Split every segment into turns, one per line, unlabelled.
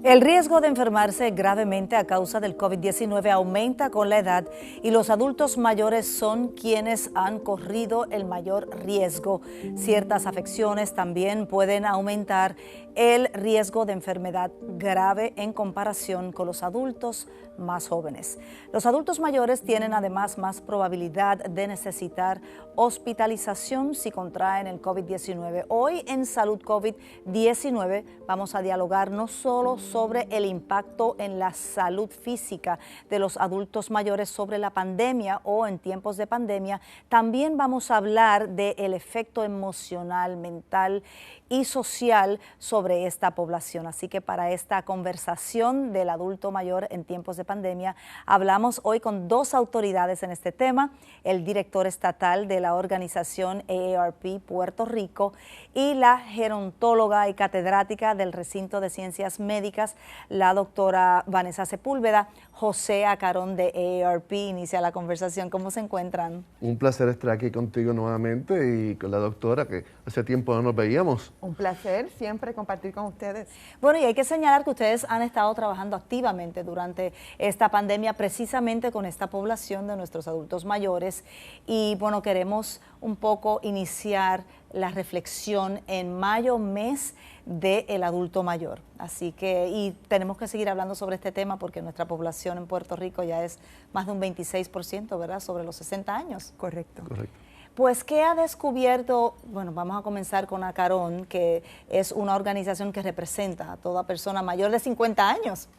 El riesgo de enfermarse gravemente a causa del COVID-19 aumenta con la edad y los adultos mayores son quienes han corrido el mayor riesgo. Ciertas afecciones también pueden aumentar el riesgo de enfermedad grave en comparación con los adultos más jóvenes. Los adultos mayores tienen además más probabilidad de necesitar hospitalización si contraen el COVID-19. Hoy en Salud COVID-19 vamos a dialogar no solo sobre el impacto en la salud física de los adultos mayores sobre la pandemia o en tiempos de pandemia, también vamos a hablar del efecto emocional, mental y social sobre esta población. Así que para esta conversación del adulto mayor en tiempos de pandemia, hablamos hoy con dos autoridades en este tema, el director estatal de la organización AARP Puerto Rico y la gerontóloga y catedrática del recinto de ciencias médicas, la doctora Vanessa Sepúlveda. José Acarón de AARP inicia la conversación. ¿Cómo se encuentran?
Un placer estar aquí contigo nuevamente y con la doctora, que hace tiempo no nos veíamos.
Un placer siempre compartir con ustedes.
Bueno, y hay que señalar que ustedes han estado trabajando activamente durante esta pandemia precisamente con esta población de nuestros adultos mayores y bueno, queremos un poco iniciar la reflexión en mayo, mes del adulto mayor. Así que, y tenemos que seguir hablando sobre este tema porque nuestra población en Puerto Rico ya es más de un 26%, ¿verdad? Sobre los 60 años.
Correcto.
Correcto.
Pues, ¿qué ha descubierto? Bueno, vamos a comenzar con Acarón, que es una organización que representa a toda persona mayor de 50 años.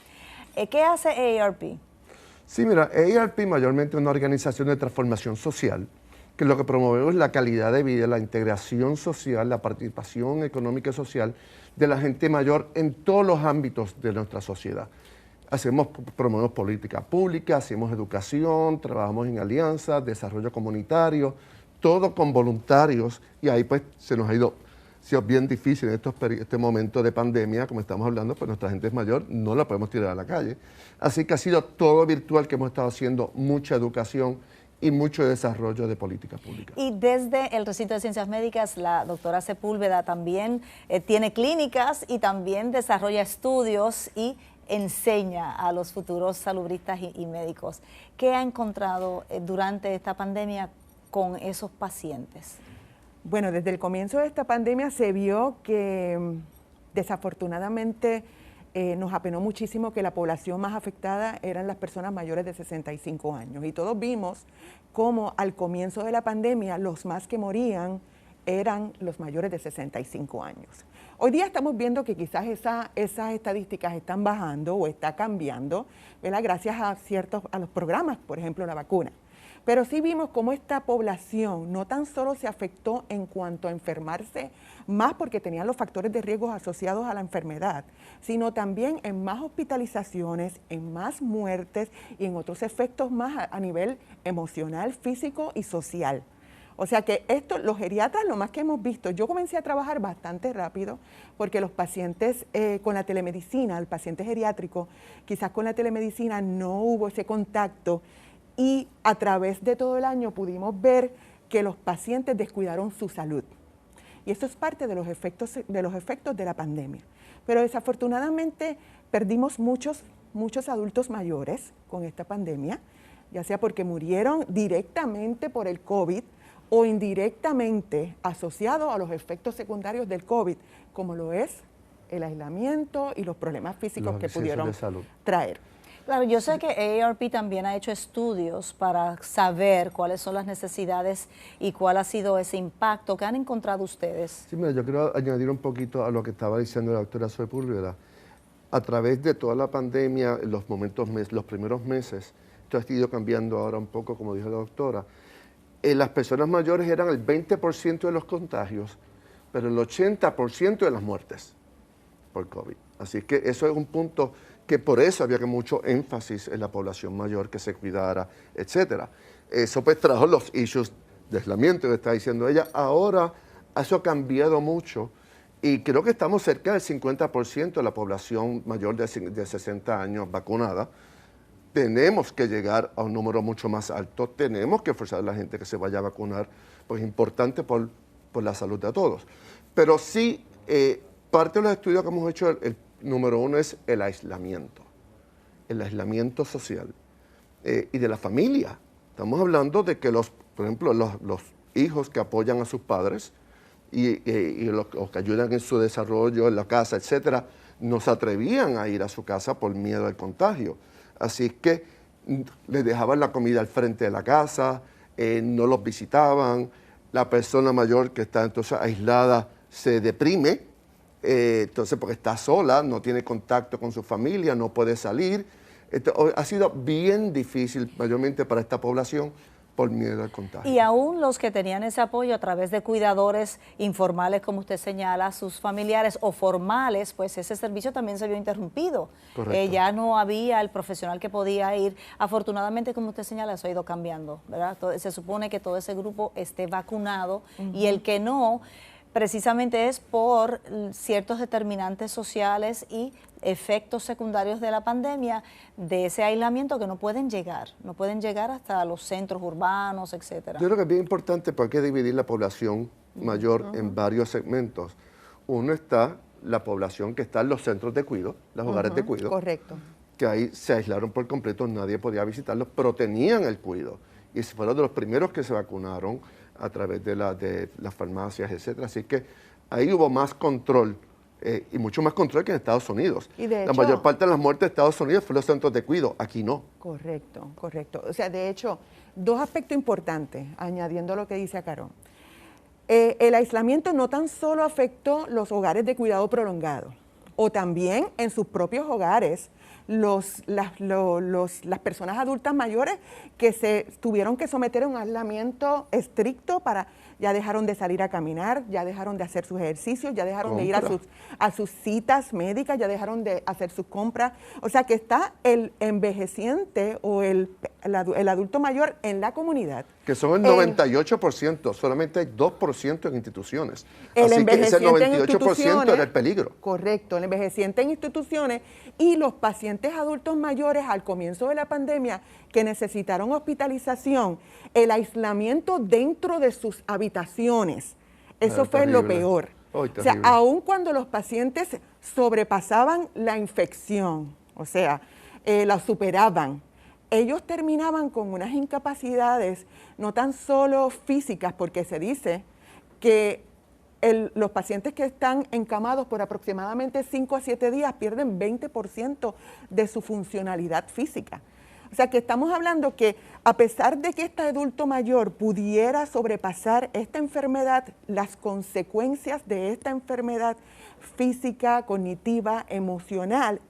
¿Qué hace AARP?
Sí, mira, AARP mayormente es una organización de transformación social, que lo que promovemos es la calidad de vida, la integración social, la participación económica y social de la gente mayor en todos los ámbitos de nuestra sociedad. Promovemos política pública, hacemos educación, trabajamos en alianzas, desarrollo comunitario, todo con voluntarios, y ahí pues se nos ha sido bien difícil en este momento de pandemia, como estamos hablando, pues nuestra gente es mayor, no la podemos tirar a la calle. Así que ha sido todo virtual, que hemos estado haciendo mucha educación y mucho desarrollo de política pública.
Y desde el recinto de ciencias médicas, la doctora Sepúlveda también tiene clínicas y también desarrolla estudios y enseña a los futuros salubristas y médicos. ¿Qué ha encontrado durante esta pandemia con esos pacientes?
Bueno, desde el comienzo de esta pandemia se vio que desafortunadamente nos apenó muchísimo que la población más afectada eran las personas mayores de 65 años. Y todos vimos cómo al comienzo de la pandemia los más que morían eran los mayores de 65 años. Hoy día estamos viendo que quizás esas estadísticas están bajando o está cambiando, ¿verdad? Gracias a los programas, por ejemplo, la vacuna. Pero sí vimos cómo esta población no tan solo se afectó en cuanto a enfermarse más porque tenían los factores de riesgo asociados a la enfermedad, sino también en más hospitalizaciones, en más muertes y en otros efectos más a nivel emocional, físico y social. O sea que los geriatras, lo más que hemos visto, yo comencé a trabajar bastante rápido porque los pacientes con la telemedicina, el paciente geriátrico, quizás con la telemedicina no hubo ese contacto. Y a través de todo el año pudimos ver que los pacientes descuidaron su salud. Y eso es parte de los efectos de la pandemia. Pero desafortunadamente perdimos muchos adultos mayores con esta pandemia, ya sea porque murieron directamente por el COVID o indirectamente asociados a los efectos secundarios del COVID, como lo es el aislamiento y los problemas físicos que pudieron traer.
Claro, yo sé que AARP también ha hecho estudios para saber cuáles son las necesidades y cuál ha sido ese impacto que han encontrado ustedes.
Sí, mira, yo quiero añadir un poquito a lo que estaba diciendo la doctora Sepúlveda. A través de toda la pandemia, los primeros meses, esto ha ido cambiando ahora un poco, como dijo la doctora, las personas mayores eran el 20% de los contagios, pero el 80% de las muertes por COVID. Así que eso es un punto que por eso había que mucho énfasis en la población mayor, que se cuidara, etcétera. Eso pues trajo los issues de aislamiento que está diciendo ella. Ahora eso ha cambiado mucho y creo que estamos cerca del 50% de la población mayor de 60 años vacunada. Tenemos que llegar a un número mucho más alto, tenemos que forzar a la gente que se vaya a vacunar, pues es importante por la salud de todos. Pero sí, parte de los estudios que hemos hecho número uno es el aislamiento social y de la familia. Estamos hablando de que por ejemplo, los hijos que apoyan a sus padres y los que ayudan en su desarrollo en la casa, etcétera, no se atrevían a ir a su casa por miedo al contagio. Así que les dejaban la comida al frente de la casa, no los visitaban. La persona mayor que está entonces aislada se deprime, entonces porque está sola, no tiene contacto con su familia, no puede salir. Ha sido bien difícil, mayormente para esta población, por miedo al contagio.
Y aún los que tenían ese apoyo a través de cuidadores informales, como usted señala, sus familiares o formales, pues ese servicio también se vio interrumpido. Ya no había el profesional que podía ir. Afortunadamente, como usted señala, eso ha ido cambiando, ¿verdad? Se supone que todo ese grupo esté vacunado y el que no, precisamente es por ciertos determinantes sociales y efectos secundarios de la pandemia, de ese aislamiento que no pueden llegar hasta los centros urbanos, etcétera.
Yo creo que es bien importante porque hay que dividir la población mayor en varios segmentos. Uno está la población que está en los centros de cuidado, los hogares de cuidado.
Correcto.
Que ahí se aislaron por completo, nadie podía visitarlos, pero tenían el cuidado. Y fueron de los primeros que se vacunaron a través de las farmacias, etcétera. Así que ahí hubo más control. Y mucho más control que en Estados Unidos.
Y de hecho,
la mayor parte de las muertes de Estados Unidos fue los centros de cuidado, aquí no.
Correcto, correcto. O sea, de hecho, dos aspectos importantes, añadiendo lo que dice Acarón. El aislamiento no tan solo afectó los hogares de cuidado prolongado, o también en sus propios hogares, las personas adultas mayores que se tuvieron que someter a un aislamiento estricto ya dejaron de salir a caminar, ya dejaron de hacer sus ejercicios, ya dejaron de ir a sus citas médicas, ya dejaron de hacer sus compras. O sea que está el envejeciente o el adulto mayor en la comunidad.
Que son el 98%, solamente hay 2% en instituciones.
El
Así que ese
envejeciente
98% era el peligro.
Correcto, el envejeciente en instituciones y los pacientes adultos mayores al comienzo de la pandemia que necesitaron hospitalización, el aislamiento dentro de sus habitaciones. Eso fue
terrible.
lo peor.
Ay,
o sea, aun cuando los pacientes sobrepasaban la infección, o sea, la superaban, ellos terminaban con unas incapacidades no tan solo físicas, porque se dice que los pacientes que están encamados por aproximadamente 5 a 7 días pierden 20% de su funcionalidad física. O sea que estamos hablando que a pesar de que este adulto mayor pudiera sobrepasar esta enfermedad, las consecuencias de esta enfermedad física, cognitiva, emocional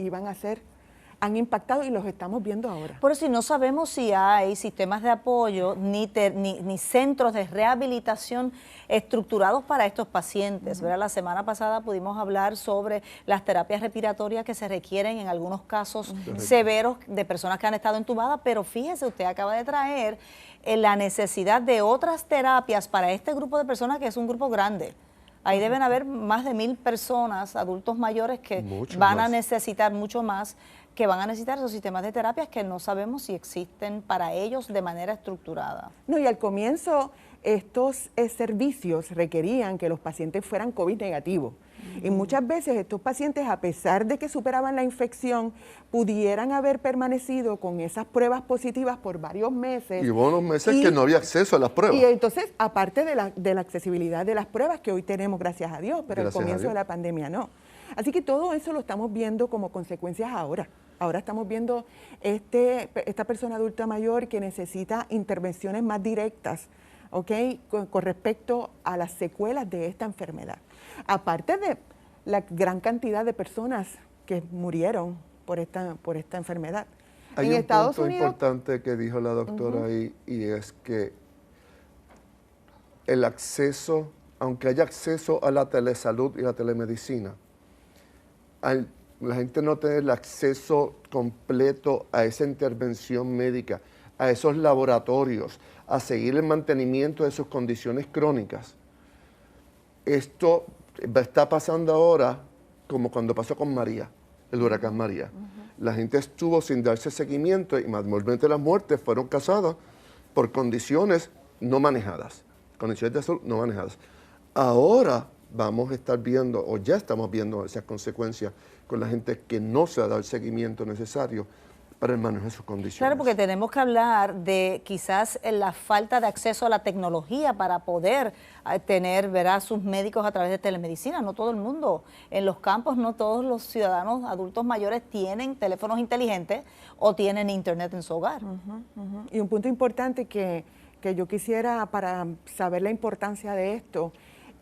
han impactado y los estamos viendo ahora.
Por eso, no sabemos si hay sistemas de apoyo ni centros de rehabilitación estructurados para estos pacientes. ¿Verdad? La semana pasada pudimos hablar sobre las terapias respiratorias que se requieren en algunos casos severos de personas que han estado entubadas, pero fíjese, usted acaba de traer la necesidad de otras terapias para este grupo de personas, que es un grupo grande. Ahí deben haber más de 1,000 personas, adultos mayores, que van a necesitar mucho más, que van a necesitar esos sistemas de terapias que no sabemos si existen para ellos de manera estructurada.
No, y al comienzo estos servicios requerían que los pacientes fueran COVID negativos. Y muchas veces estos pacientes, a pesar de que superaban la infección, pudieran haber permanecido con esas pruebas positivas por varios meses.
Y hubo unos meses que no había acceso a las pruebas.
Y entonces, aparte de la accesibilidad de las pruebas que hoy tenemos, gracias a Dios, pero al comienzo de la pandemia no. Así que todo eso lo estamos viendo como consecuencias ahora. Ahora estamos viendo esta persona adulta mayor que necesita intervenciones más directas, ¿ok? Con respecto a las secuelas de esta enfermedad. Aparte de la gran cantidad de personas que murieron por esta enfermedad.
Hay un punto importante que dijo la doctora ahí, y es que el acceso, aunque haya acceso a la telesalud y la telemedicina, la gente no tiene el acceso completo a esa intervención médica, a esos laboratorios, a seguir el mantenimiento de sus condiciones crónicas. Esto está pasando ahora como cuando pasó con María, el huracán María. La gente estuvo sin darse seguimiento y mayormente las muertes fueron causadas por condiciones no manejadas, condiciones de salud no manejadas. Ahora vamos a estar viendo, o ya estamos viendo esas consecuencias con la gente que no se ha dado el seguimiento necesario para el manejo de sus condiciones.
Claro, porque tenemos que hablar de quizás la falta de acceso a la tecnología para poder tener, ¿verdad?, sus médicos a través de telemedicina. No todo el mundo, en los campos no todos los ciudadanos adultos mayores tienen teléfonos inteligentes o tienen internet en su hogar.
Y un punto importante que yo quisiera, para saber la importancia de esto,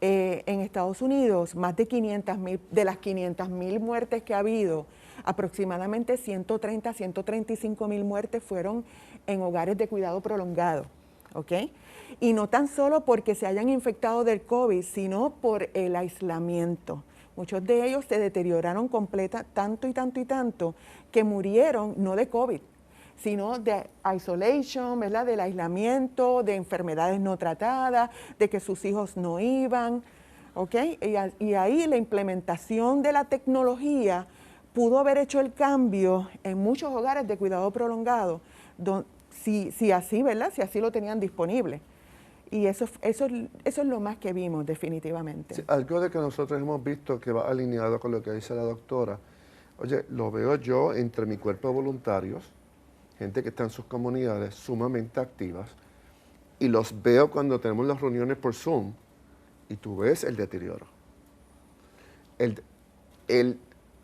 en Estados Unidos, más de 500,000, de las 500,000 muertes que ha habido, aproximadamente 130, 135,000 muertes fueron en hogares de cuidado prolongado, ¿ok? Y no tan solo porque se hayan infectado del COVID, sino por el aislamiento. Muchos de ellos se deterioraron tanto y tanto y tanto, que murieron no de COVID, sino de isolation, ¿verdad?, del aislamiento, de enfermedades no tratadas, de que sus hijos no iban, ¿ok? Y ahí la implementación de la tecnología pudo haber hecho el cambio en muchos hogares de cuidado prolongado, si así, ¿verdad?, si así lo tenían disponible. Y eso es lo más que vimos definitivamente.
Sí, algo de que nosotros hemos visto que va alineado con lo que dice la doctora, oye, lo veo yo entre mi cuerpo de voluntarios, gente que está en sus comunidades sumamente activas, y los veo cuando tenemos las reuniones por Zoom, y tú ves el deterioro.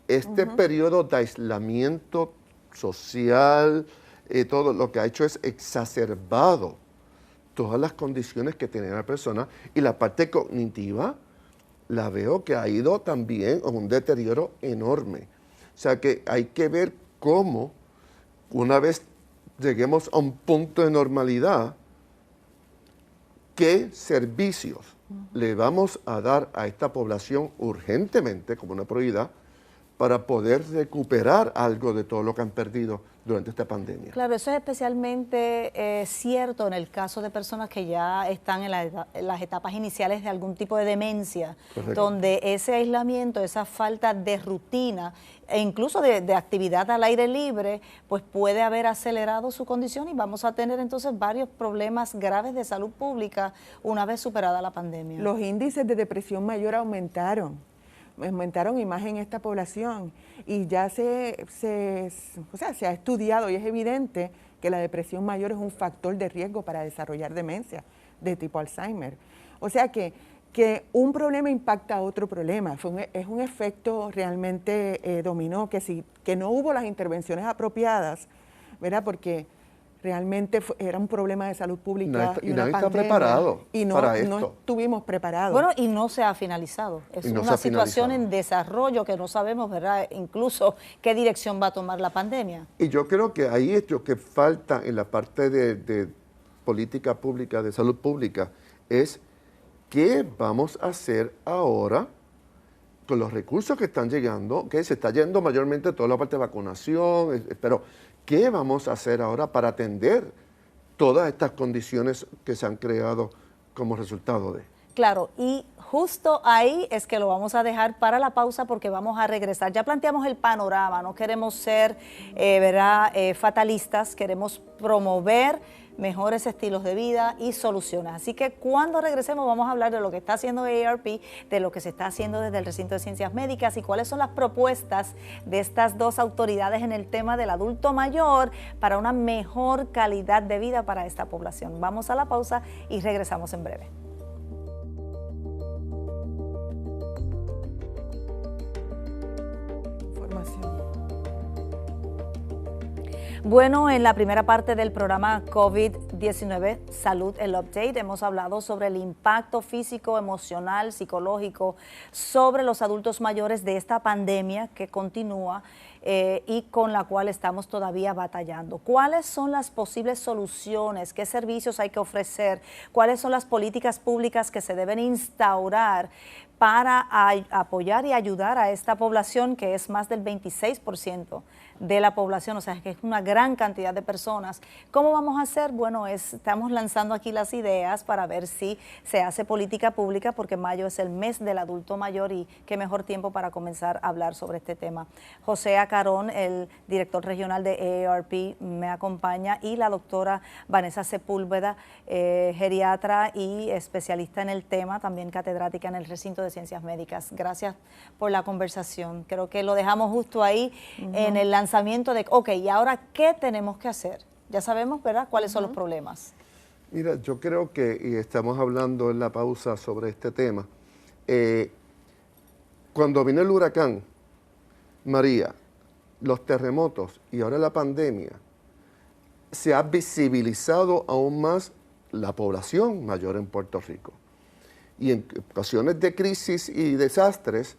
Este periodo de aislamiento social, todo lo que ha hecho es exacerbado todas las condiciones que tenía la persona, y la parte cognitiva la veo que ha ido también a un deterioro enorme. O sea que hay que ver cómo, una vez lleguemos a un punto de normalidad, qué servicios le vamos a dar a esta población urgentemente como una prioridad para poder recuperar algo de todo lo que han perdido durante esta pandemia.
Claro, eso es especialmente cierto en el caso de personas que ya están en las etapas iniciales de algún tipo de demencia, correcto, donde ese aislamiento, esa falta de rutina e incluso de actividad al aire libre, pues puede haber acelerado su condición y vamos a tener entonces varios problemas graves de salud pública una vez superada la pandemia.
Los índices de depresión mayor aumentaron y más en esta población, y ya se ha estudiado y es evidente que la depresión mayor es un factor de riesgo para desarrollar demencia de tipo Alzheimer. O sea que un problema impacta a otro problema, es un efecto realmente dominó, que no hubo las intervenciones apropiadas, ¿verdad?, porque realmente era un problema de salud pública y una pandemia.
Está preparado para esto.
No estuvimos preparados.
Bueno, y no se ha finalizado. Es una situación en desarrollo que no sabemos, ¿verdad?, incluso qué dirección va a tomar la pandemia.
Y yo creo que ahí es lo que falta en la parte de política pública, de salud pública, es qué vamos a hacer ahora con los recursos que están llegando, que se está yendo mayormente toda la parte de vacunación, pero ¿qué vamos a hacer ahora para atender todas estas condiciones que se han creado como resultado de?
Claro, y justo ahí es que lo vamos a dejar para la pausa porque vamos a regresar. Ya planteamos el panorama, no queremos ser fatalistas, queremos promover mejores estilos de vida y soluciones. Así que cuando regresemos vamos a hablar de lo que está haciendo AARP, de lo que se está haciendo desde el Recinto de Ciencias Médicas y cuáles son las propuestas de estas dos autoridades en el tema del adulto mayor para una mejor calidad de vida para esta población. Vamos a la pausa y regresamos en breve. Bueno, en la primera parte del programa COVID-19 Salud, el Update, hemos hablado sobre el impacto físico, emocional, psicológico sobre los adultos mayores de esta pandemia que continúa y con la cual estamos todavía batallando. ¿Cuáles son las posibles soluciones? ¿Qué servicios hay que ofrecer? ¿Cuáles son las políticas públicas que se deben instaurar para apoyar y ayudar a esta población que es más del 26% de la población, o sea, que es una gran cantidad de personas. ¿Cómo vamos a hacer? Bueno, estamos lanzando aquí las ideas para ver si se hace política pública, porque mayo es el mes del adulto mayor y qué mejor tiempo para comenzar a hablar sobre este tema. José Acarón, el director regional de AARP, me acompaña, y la doctora Vanessa Sepúlveda, geriatra y especialista en el tema, también catedrática en el recinto de ciencias médicas. Gracias por la conversación. Creo que lo dejamos justo ahí en el lanzamiento de, ok, ¿y ahora qué tenemos que hacer? Ya sabemos, ¿verdad?, cuáles son los problemas.
Mira, yo creo que, y estamos hablando en la pausa sobre este tema, cuando vino el huracán María, los terremotos y ahora la pandemia, se ha visibilizado aún más la población mayor en Puerto Rico. Y en ocasiones de crisis y desastres,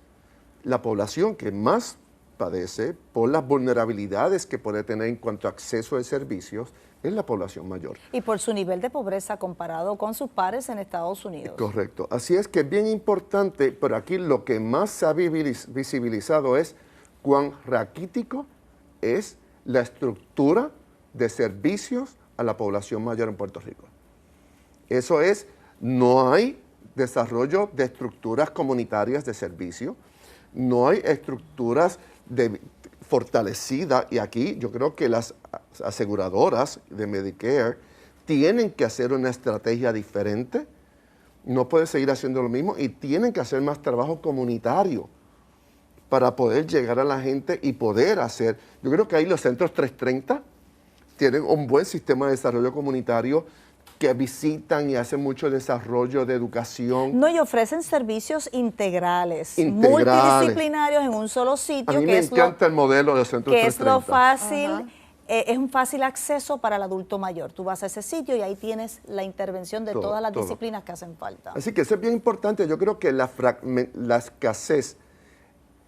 la población que más padece por las vulnerabilidades que puede tener en cuanto a acceso a servicios es la población mayor.
Y por su nivel de pobreza comparado con sus pares en Estados Unidos.
Correcto. Así es que es bien importante, pero aquí lo que más se ha visibilizado es cuán raquítico es la estructura de servicios a la población mayor en Puerto Rico. Eso es, no hay desarrollo de estructuras comunitarias de servicio, no hay estructuras fortalecidas, y aquí yo creo que las aseguradoras de Medicare tienen que hacer una estrategia diferente, no pueden seguir haciendo lo mismo y tienen que hacer más trabajo comunitario para poder llegar a la gente y poder hacer. Yo creo que ahí los centros 330 tienen un buen sistema de desarrollo comunitario que visitan y hacen mucho desarrollo de educación.
No, y ofrecen servicios integrales, multidisciplinarios en un solo sitio.
A mí me encanta el modelo de centros 330.
Que es lo fácil, es un fácil acceso para el adulto mayor. Tú vas a ese sitio y ahí tienes la intervención de todas las disciplinas que hacen falta.
Así que eso es bien importante. Yo creo que la escasez,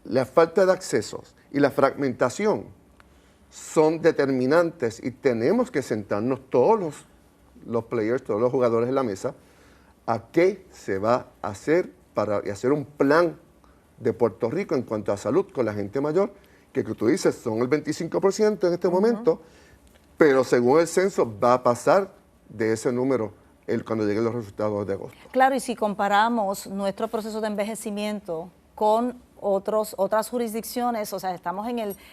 la falta de accesos y la fragmentación son determinantes, y tenemos que sentarnos todos los players, todos los jugadores en la mesa, a qué se va a hacer para hacer un plan de Puerto Rico en cuanto a salud con la gente mayor, que tú dices son el 25% en este momento, pero según el censo va a pasar de ese número cuando lleguen los resultados de agosto.
Claro, y si comparamos nuestro proceso de envejecimiento con otras jurisdicciones, o sea, estamos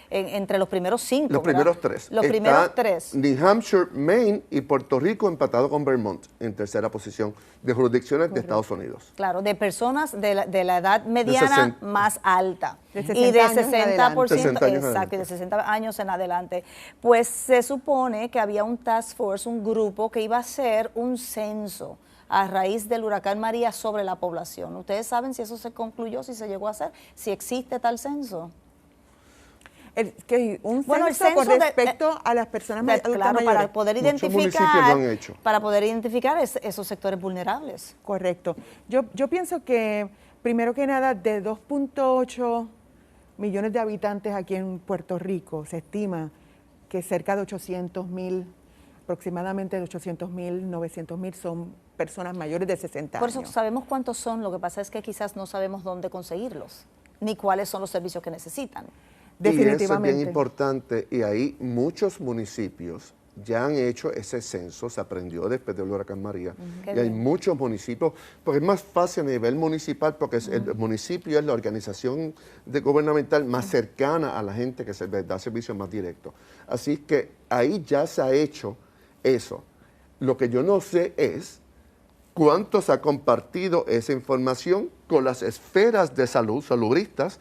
entre los primeros 5.
Los primeros 3.
Los primeros 3.
New Hampshire, Maine y Puerto Rico empatado con Vermont en tercera posición de jurisdicciones de Estados Unidos.
Claro, de personas de la edad mediana más alta.
De 60
y de
años
60%,
60 años
exacto, y de 60 años en adelante. Pues se supone que había un task force, un grupo que iba a hacer un censo a raíz del huracán María sobre la población. ¿Ustedes saben si eso se concluyó, si se llegó a hacer, si existe tal censo?
Un censo con respecto a las personas
claro,
mayores.
para poder identificar esos sectores vulnerables.
Correcto. Yo pienso que, primero que nada, de 2.8 millones de habitantes aquí en Puerto Rico, se estima que cerca de 800,000, aproximadamente de 800,000, 900,000 son personas mayores de 60 años.
Por eso sabemos cuántos son, lo que pasa es que quizás no sabemos dónde conseguirlos, ni cuáles son los servicios que necesitan.
Definitivamente.
Y eso es bien importante, y ahí muchos municipios ya han hecho ese censo, se aprendió después del huracán María, y hay muchos municipios, porque es más fácil a nivel municipal, porque el municipio es la organización gubernamental más cercana a la gente, que se da servicios más directos. Así que ahí ya se ha hecho eso. Lo que yo no sé es cuánto se ha compartido esa información con las esferas de salud, salubristas,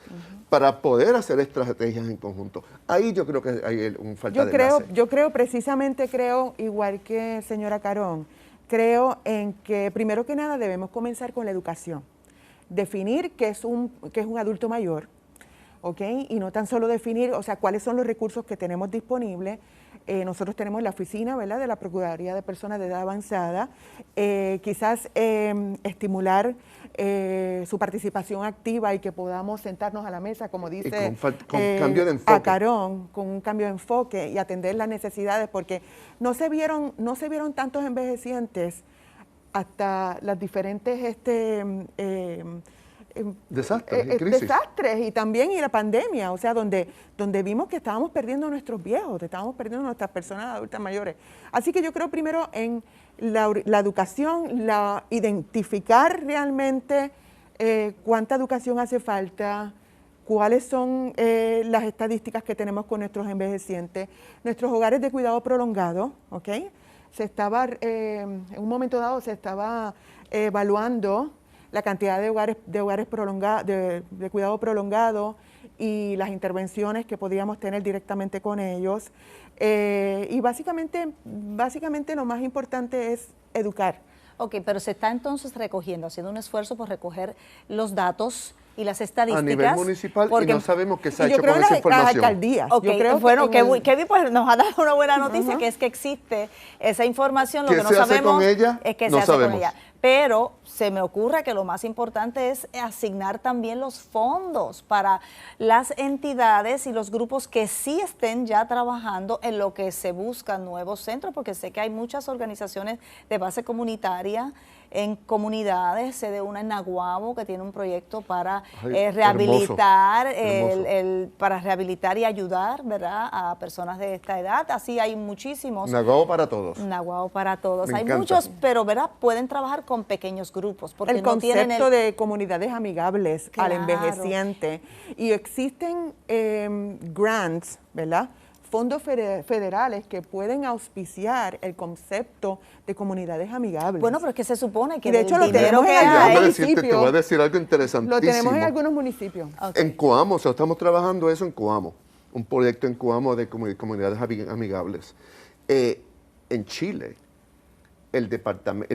para poder hacer estrategias en conjunto. Ahí yo creo que hay un falta de enlace.
Yo creo, igual que señora Carón, creo en que primero que nada debemos comenzar con la educación. Definir qué es un adulto mayor, ¿ok? Y no tan solo definir, o sea, cuáles son los recursos que tenemos disponibles. Nosotros tenemos la oficina, ¿verdad?, de la Procuraduría de Personas de Edad Avanzada, quizás estimular su participación activa y que podamos sentarnos a la mesa, como dice
con cambio de enfoque.
Acarón, con un cambio de enfoque y atender las necesidades, porque no se vieron tantos envejecientes hasta las diferentes
desastres y crisis.
Desastres y también y la pandemia, o sea, donde vimos que estábamos perdiendo a nuestros viejos, estábamos perdiendo a nuestras personas adultas mayores. Así que yo creo primero en la educación, identificar realmente cuánta educación hace falta, cuáles son las estadísticas que tenemos con nuestros envejecientes, nuestros hogares de cuidado prolongado, ¿ok? En un momento dado se estaba evaluando la cantidad de hogares prolongados, de cuidado prolongado y las intervenciones que podíamos tener directamente con ellos. Y básicamente lo más importante es educar.
Ok, pero se está entonces recogiendo, haciendo un esfuerzo por recoger los datos y las estadísticas.
A nivel municipal, y no sabemos qué se ha hecho
con
esa información.
Las alcaldías.
Okay,
yo creo
bueno, Kevin pues nos ha dado una buena noticia, que es que existe esa información. Lo que no sabemos es qué se hace con ella. Pero se me ocurre que lo más importante es asignar también los fondos para las entidades y los grupos que sí estén ya trabajando en lo que se busca nuevos centros, porque sé que hay muchas organizaciones de base comunitaria en comunidades, sé de una en Naguabo que tiene un proyecto para rehabilitar,
hermoso.
Para rehabilitar y ayudar, ¿verdad?, a personas de esta edad. Así hay muchísimos.
Naguabo para todos.
Naguabo para todos.
Me
hay
encanta.
Muchos, pero ¿verdad?, pueden trabajar con pequeños grupos. Porque
el concepto de comunidades amigables al envejeciente. Y existen grants, ¿verdad?, fondos federales que pueden auspiciar el concepto de comunidades amigables.
Bueno, pero es que se supone que
y de hecho lo tenemos
que
en algunos
municipios. Te voy a decir algo interesantísimo.
Lo tenemos en algunos municipios.
Okay. En Coamo, o sea, estamos trabajando eso en Coamo, un proyecto en Coamo de comunidades amigables. En Chile, el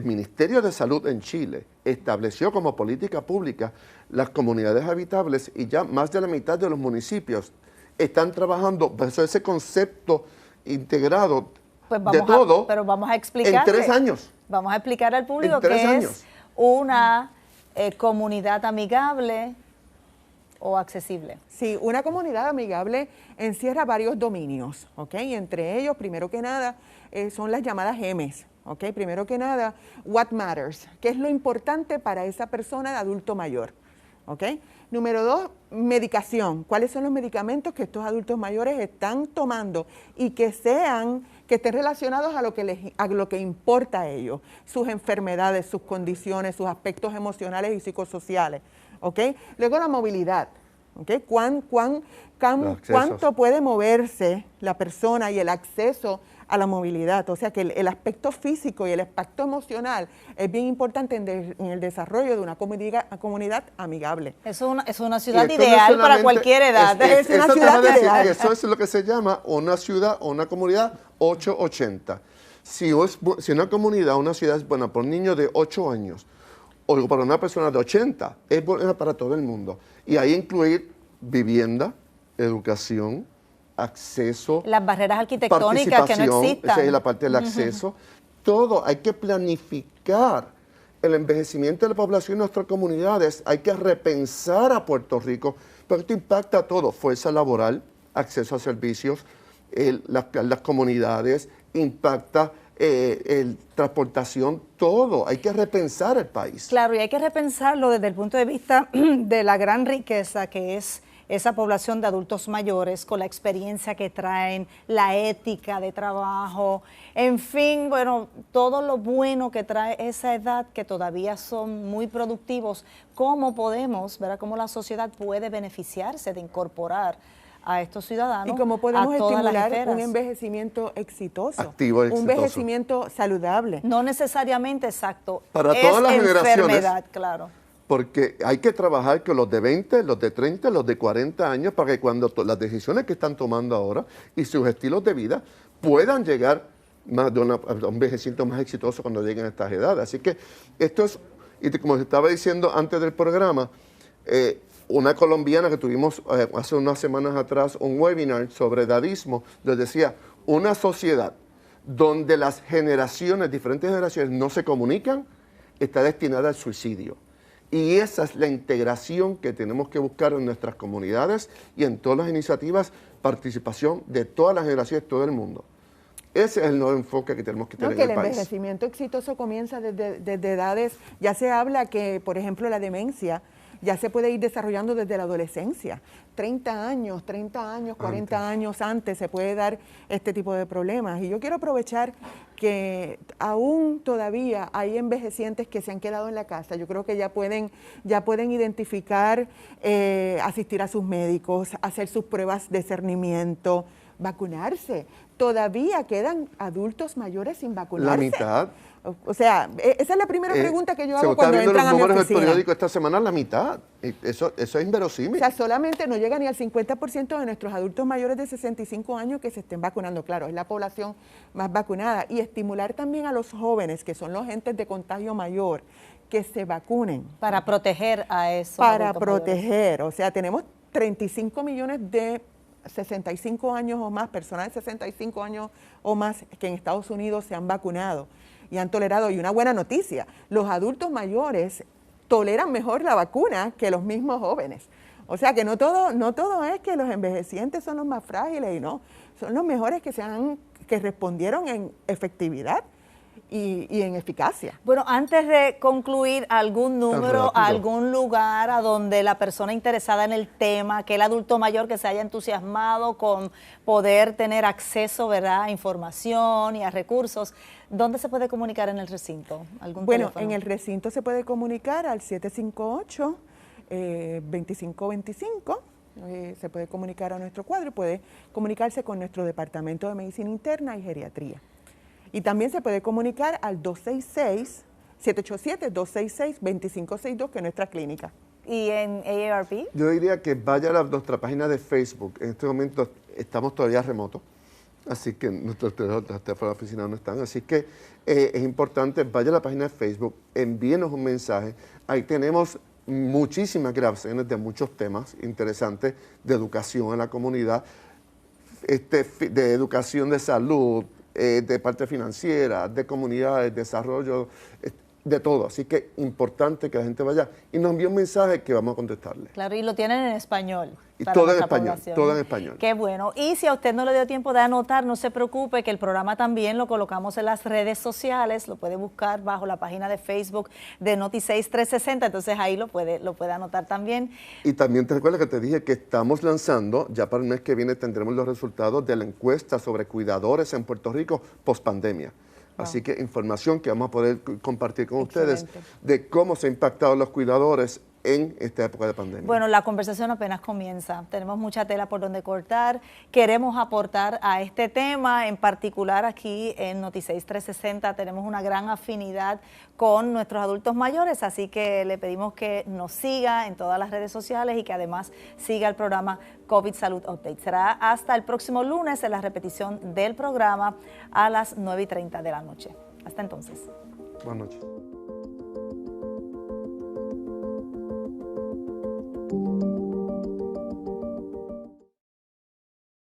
Ministerio de Salud en Chile estableció como política pública las comunidades habitables y ya más de la mitad de los municipios están trabajando bajo ese concepto integrado de todo.
Pero vamos a explicar.
En 3 años.
Vamos a explicar al público que es una comunidad amigable o accesible.
Sí, una comunidad amigable encierra varios dominios, ¿ok? Entre ellos, primero que nada, son las llamadas M's, ¿ok? Primero que nada, what matters, ¿qué es lo importante para esa persona de adulto mayor? ¿Ok? Número 2, medicación. ¿Cuáles son los medicamentos que estos adultos mayores están tomando y que estén relacionados a lo que importa a ellos? Sus enfermedades, sus condiciones, sus aspectos emocionales y psicosociales. ¿Ok? Luego la movilidad. ¿Ok? ¿Cuánto puede moverse la persona y el acceso a la movilidad? O sea que el aspecto físico y el aspecto emocional es bien importante en el desarrollo de una comunidad amigable.
Es una ciudad ideal para cualquier edad.
Es una ciudad ideal.
Eso es lo que se llama una ciudad o una comunidad 880. Si una comunidad, una ciudad es buena por niños de 8 años o para una persona de 80, es buena para todo el mundo. Y ahí incluir vivienda, educación, acceso,
las barreras arquitectónicas que no existan.
Esa es la parte del acceso. Todo, hay que planificar el envejecimiento de la población en nuestras comunidades, hay que repensar a Puerto Rico, porque esto impacta a todo, fuerza laboral, acceso a servicios, las comunidades, impacta transportación, todo, hay que repensar el país.
Claro, y hay que repensarlo desde el punto de vista de la gran riqueza que es esa población de adultos mayores, con la experiencia que traen, la ética de trabajo, en fin, bueno, todo lo bueno que trae esa edad, que todavía son muy productivos. ¿Cómo podemos, verdad, cómo la sociedad puede beneficiarse de incorporar a estos ciudadanos?
Y cómo podemos estimular
un
un envejecimiento exitoso,
activo, exitoso,
un envejecimiento saludable.
No necesariamente, exacto.
Para todas las generaciones,
claro.
Porque hay que trabajar con los de 20, los de 30, los de 40 años, para que cuando las decisiones que están tomando ahora y sus estilos de vida puedan llegar a un envejecimiento más exitoso cuando lleguen a estas edades. Así que esto es, y como se estaba diciendo antes del programa, una colombiana que tuvimos hace unas semanas atrás un webinar sobre edadismo, les decía, una sociedad donde las generaciones, diferentes generaciones, no se comunican, está destinada al suicidio. Y esa es la integración que tenemos que buscar en nuestras comunidades y en todas las iniciativas, participación de todas las generaciones, todo el mundo. Ese es el nuevo enfoque que tenemos que tener en el país.
El envejecimiento exitoso comienza desde edades, ya se habla que, por ejemplo, la demencia ya se puede ir desarrollando desde la adolescencia. 30 años, 40 años antes se puede dar este tipo de problemas. Y yo quiero aprovechar que aún todavía hay envejecientes que se han quedado en la casa. Yo creo que ya pueden identificar, asistir a sus médicos, hacer sus pruebas de cernimiento, vacunarse. Todavía quedan adultos mayores sin vacunarse.
La mitad.
O sea, esa es la primera pregunta que yo hago cuando entran a mi oficina.
Se está viendo los números del periódico esta semana, la mitad. Eso es inverosímil.
O sea, solamente no llega ni al 50% de nuestros adultos mayores de 65 años que se estén vacunando. Claro, es la población más vacunada. Y estimular también a los jóvenes, que son los agentes de contagio mayor, que se vacunen.
Para proteger a esos
Para
adultos
proteger.
mayores.
O sea, tenemos 35 millones de 65 años o más, personas de 65 años o más que en Estados Unidos se han vacunado y han tolerado. Y una buena noticia, los adultos mayores toleran mejor la vacuna que los mismos jóvenes. O sea que no todo es que los envejecientes son los más frágiles, y no, son los mejores que respondieron en efectividad y en eficacia.
Bueno, antes de concluir, algún número, algún lugar a donde la persona interesada en el tema, que el adulto mayor que se haya entusiasmado con poder tener acceso, ¿verdad?, a información y a recursos, ¿dónde se puede comunicar en el recinto?
Bueno, en el recinto se puede comunicar al 758-2525. Se puede comunicar a nuestro cuadro, puede comunicarse con nuestro Departamento de Medicina Interna y Geriatría. Y también se puede comunicar al 787-266-2562, que es nuestra clínica.
¿Y en AARP?
Yo diría que vaya a nuestra página de Facebook. En este momento estamos todavía remotos, así que nuestros teléfonos de la oficina no están. Así que es importante, vaya a la página de Facebook, envíenos un mensaje. Ahí tenemos muchísimas grabaciones de muchos temas interesantes de educación en la comunidad, de educación de salud, de parte financiera, de comunidades, desarrollo, de todo. Así que importante que la gente vaya y nos envíe un mensaje que vamos a contestarle.
Claro, y lo tienen en español.
Y todo en español, todo en español.
Qué bueno. Y si a usted no le dio tiempo de anotar, no se preocupe, que el programa también lo colocamos en las redes sociales, lo puede buscar bajo la página de Facebook de Noti6 360, entonces ahí lo puede anotar también.
Y también te recuerdas que te dije que estamos lanzando, ya para el mes que viene tendremos los resultados de la encuesta sobre cuidadores en Puerto Rico post pandemia. Así que información que vamos a poder compartir con ustedes de cómo se han impactado los cuidadores en esta época de pandemia.
Bueno, la conversación apenas comienza. Tenemos mucha tela por donde cortar. Queremos aportar a este tema, en particular aquí en Noti6 360 tenemos una gran afinidad con nuestros adultos mayores, así que le pedimos que nos siga en todas las redes sociales y que además siga el programa COVID Salud Update. Será hasta el próximo lunes en la repetición del programa a las 9:30 de la noche. Hasta entonces.
Buenas noches.